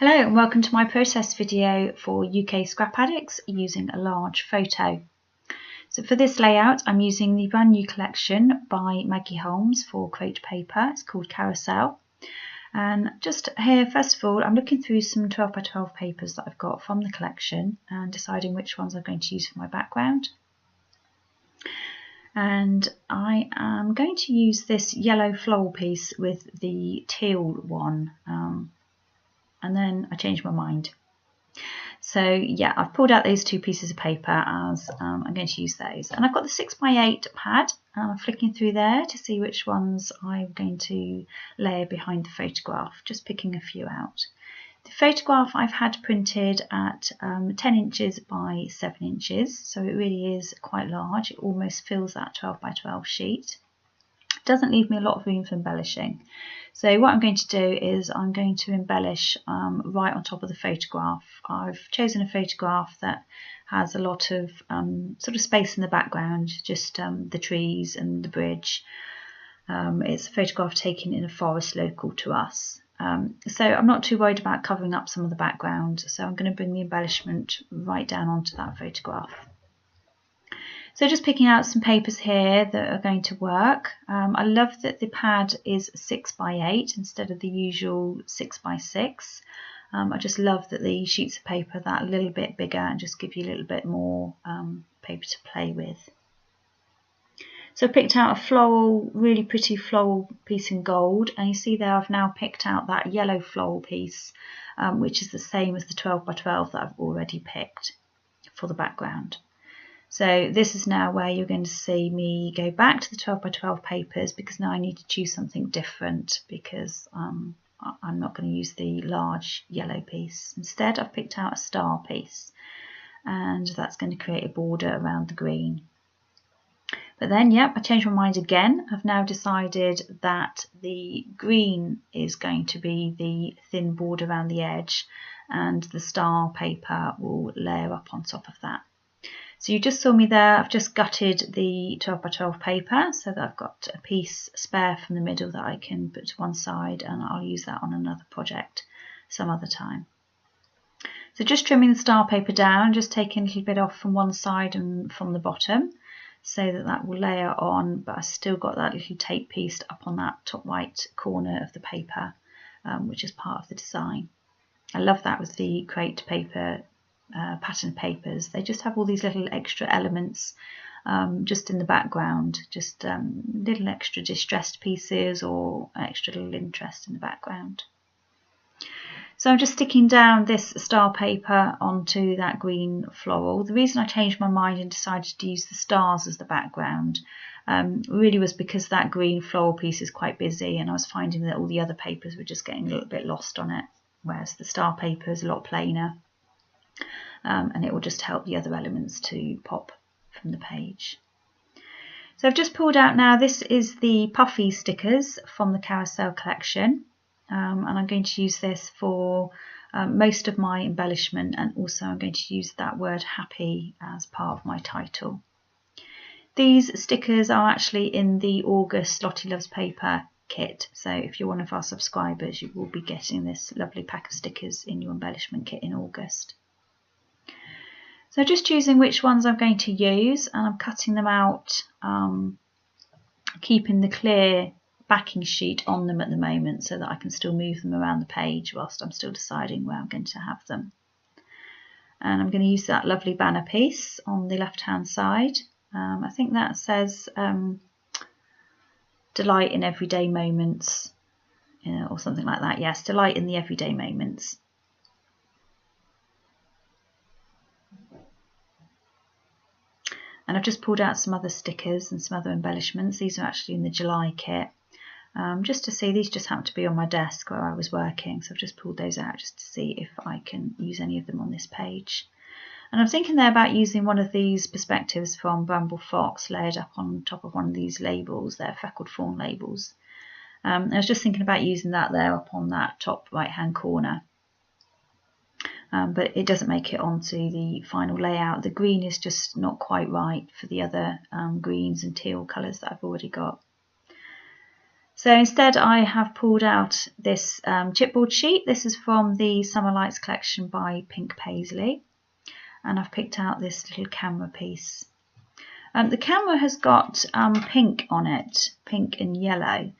Hello and welcome to my process video for UK Scrap Addicts using a large photo. So for this layout I'm using the brand new collection by Maggie Holmes for crate paper. It's called Carousel. And just here, first of all, I'm looking through some 12 by 12 papers that I've got from the collection and deciding which ones I'm going to use for my background. And I am going to use this yellow floral piece with the teal one. And then I changed my mind. So yeah, I've pulled out those two pieces of paper as I'm going to use those. And I've got the 6x8 pad, and I'm flicking through there to see which ones I'm going to layer behind the photograph, just picking a few out. The photograph I've had printed at 10 inches by 7 inches, so it really is quite large. It almost fills that 12 by 12 sheet. It doesn't leave me a lot of room for embellishing. So what I'm going to do is I'm going to embellish right on top of the photograph. I've chosen a photograph that has a lot of sort of space in the background, just the trees and the bridge. It's a photograph taken in a forest local to us. So I'm not too worried about covering up some of the background, so I'm going to bring the embellishment right down onto that photograph. So just picking out some papers here that are going to work. I love that the pad is 6x8 instead of the usual 6x6. I just love that the sheets of paper are that little bit bigger and just give you a little bit more paper to play with. So I picked out a floral, really pretty floral piece in gold, and you see there I've now picked out that yellow floral piece, which is the same as the 12 by 12 that I've already picked for the background. So this is now where you're going to see me go back to the 12 by 12 papers, because now I need to choose something different, because I'm not going to use the large yellow piece. Instead I've picked out a star piece, and that's going to create a border around the green. But then, yep, I changed my mind again. I've now decided that the green is going to be the thin border around the edge, and the star paper will layer up on top of that. So you just saw me there, I've just gutted the 12 by 12 paper so that I've got a piece spare from the middle that I can put to one side, and I'll use that on another project some other time. So just trimming the star paper down, just taking a little bit off from one side and from the bottom so that that will layer on, but I've still got that little tape piece up on that top right corner of the paper, which is part of the design. I love that with the crate paper pattern papers. They just have all these little extra elements just in the background, just little extra distressed pieces or extra little interest in the background. So I'm just sticking down this star paper onto that green floral. The reason I changed my mind and decided to use the stars as the background really was because that green floral piece is quite busy, and I was finding that all the other papers were just getting a little bit lost on it, whereas the star paper is a lot plainer. And it will just help the other elements to pop from the page. So I've just pulled out now, this is the puffy stickers from the Carousel collection, and I'm going to use this for most of my embellishment, and also I'm going to use that word happy as part of my title. These stickers are actually in the August Lottie Loves Paper kit, so if you're one of our subscribers you will be getting this lovely pack of stickers in your embellishment kit in August. So just choosing which ones I'm going to use, and I'm cutting them out, keeping the clear backing sheet on them at the moment so that I can still move them around the page whilst I'm still deciding where I'm going to have them. And I'm going to use that lovely banner piece on the left hand side. I think that says delight in everyday moments, or something like that. Yes, delight in the everyday moments. And I've just pulled out some other stickers and some other embellishments. These are actually in the July kit. Just to see, these just happen to be on my desk where I was working, so I've just pulled those out just to see if I can use any of them on this page. And I'm thinking there about using one of these perspectives from Bramble Fox layered up on top of one of these labels, they're freckled fawn labels. I was just thinking about using that there up on that top right hand corner. But it doesn't make it onto the final layout. The green is just not quite right for the other greens and teal colours that I've already got. So instead I have pulled out this chipboard sheet. This is from the Summer Lights collection by Pink Paisley, and I've picked out this little camera piece. The camera has got pink on it, pink and yellow,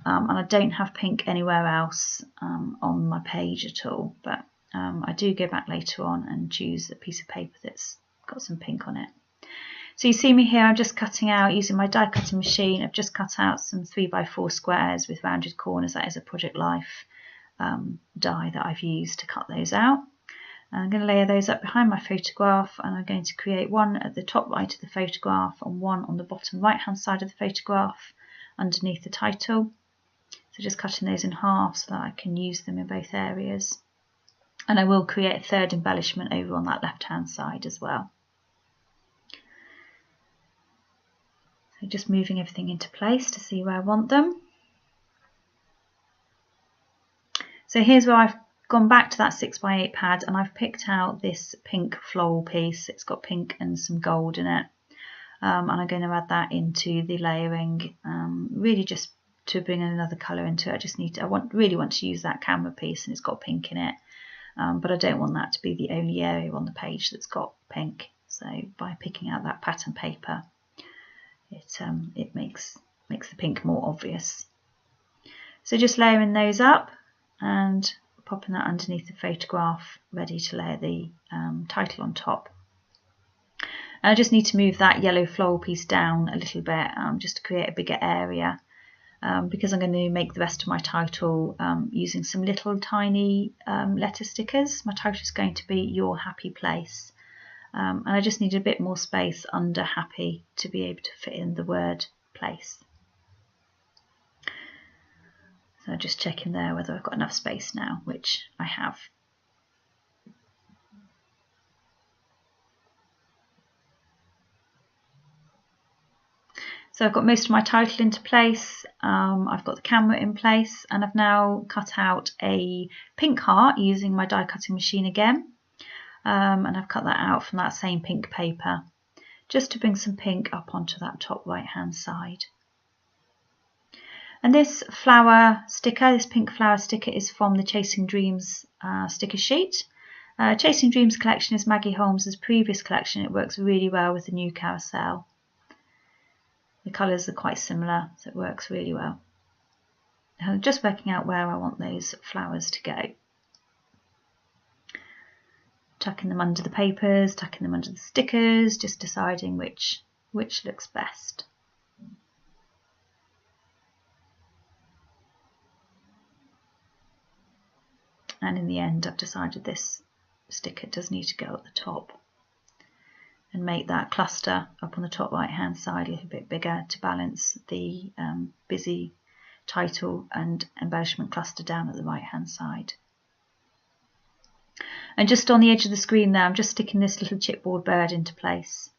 and I don't have pink anywhere else on my page at all, but I do go back later on and choose a piece of paper that's got some pink on it. So you see me here, I'm just cutting out, using my die cutting machine, I've just cut out some 3x4 squares with rounded corners. That is a Project Life die that I've used to cut those out. And I'm going to layer those up behind my photograph, and I'm going to create one at the top right of the photograph and one on the bottom right hand side of the photograph underneath the title. So just cutting those in half so that I can use them in both areas. And I will create a third embellishment over on that left hand side as well. So just moving everything into place to see where I want them. So here's where I've gone back to that 6x8 pad, and I've picked out this pink floral piece. It's got pink and some gold in it, and I'm going to add that into the layering, really just to bring another colour into it. I really want to use that camera piece, and it's got pink in it, but I don't want that to be the only area on the page that's got pink. So by picking out that pattern paper, it makes the pink more obvious. So just layering those up and popping that underneath the photograph, ready to layer the title on top. And I just need to move that yellow floral piece down a little bit, just to create a bigger area, because I'm going to make the rest of my title using some little tiny letter stickers. My title is going to be Your Happy Place. And I just need a bit more space under happy to be able to fit in the word place. So just checking there whether I've got enough space now, which I have. So I've got most of my title into place, I've got the camera in place, and I've now cut out a pink heart using my die cutting machine again. And I've cut that out from that same pink paper, just to bring some pink up onto that top right hand side. And this flower sticker, this pink flower sticker, is from the Chasing Dreams sticker sheet. Chasing Dreams collection is Maggie Holmes' previous collection. It works really well with the new Carousel. The colours are quite similar, so it works really well. I'm just working out where I want those flowers to go. Tucking them under the papers, tucking them under the stickers, just deciding which looks best. And in the end, I've decided this sticker does need to go at the top, and make that cluster up on the top right hand side a little bit bigger to balance the busy title and embellishment cluster down at the right hand side. And just on the edge of the screen there, I'm just sticking this little chipboard bird into place.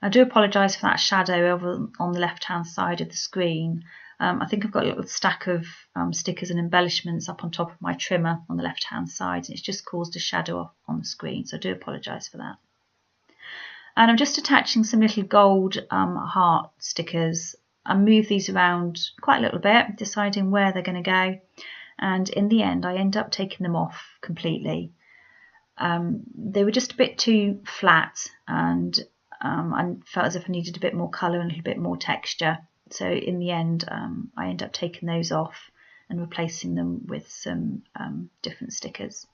I do apologise for that shadow over on the left hand side of the screen. I think I've got a little stack of stickers and embellishments up on top of my trimmer on the left hand side, and it's just caused a shadow on the screen, so I do apologise for that. And I'm just attaching some little gold heart stickers. I move these around quite a little bit, deciding where they're going to go, and in the end I end up taking them off completely. They were just a bit too flat, and I felt as if I needed a bit more colour and a little bit more texture. So in the end, I end up taking those off and replacing them with some different stickers.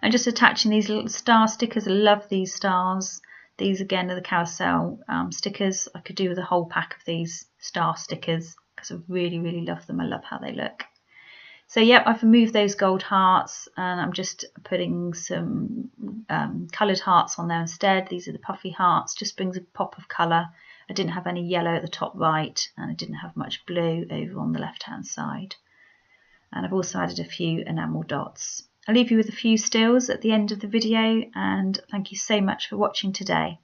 And just attaching these little star stickers. I love these stars. These again are the Carousel stickers. I could do with a whole pack of these star stickers because I really love them. I love how they look. So yep, I've removed those gold hearts, and I'm just putting some coloured hearts on there instead. These are the puffy hearts, just brings a pop of colour. I didn't have any yellow at the top right, and I didn't have much blue over on the left hand side. And I've also added a few enamel dots. I'll leave you with a few stills at the end of the video, and thank you so much for watching today.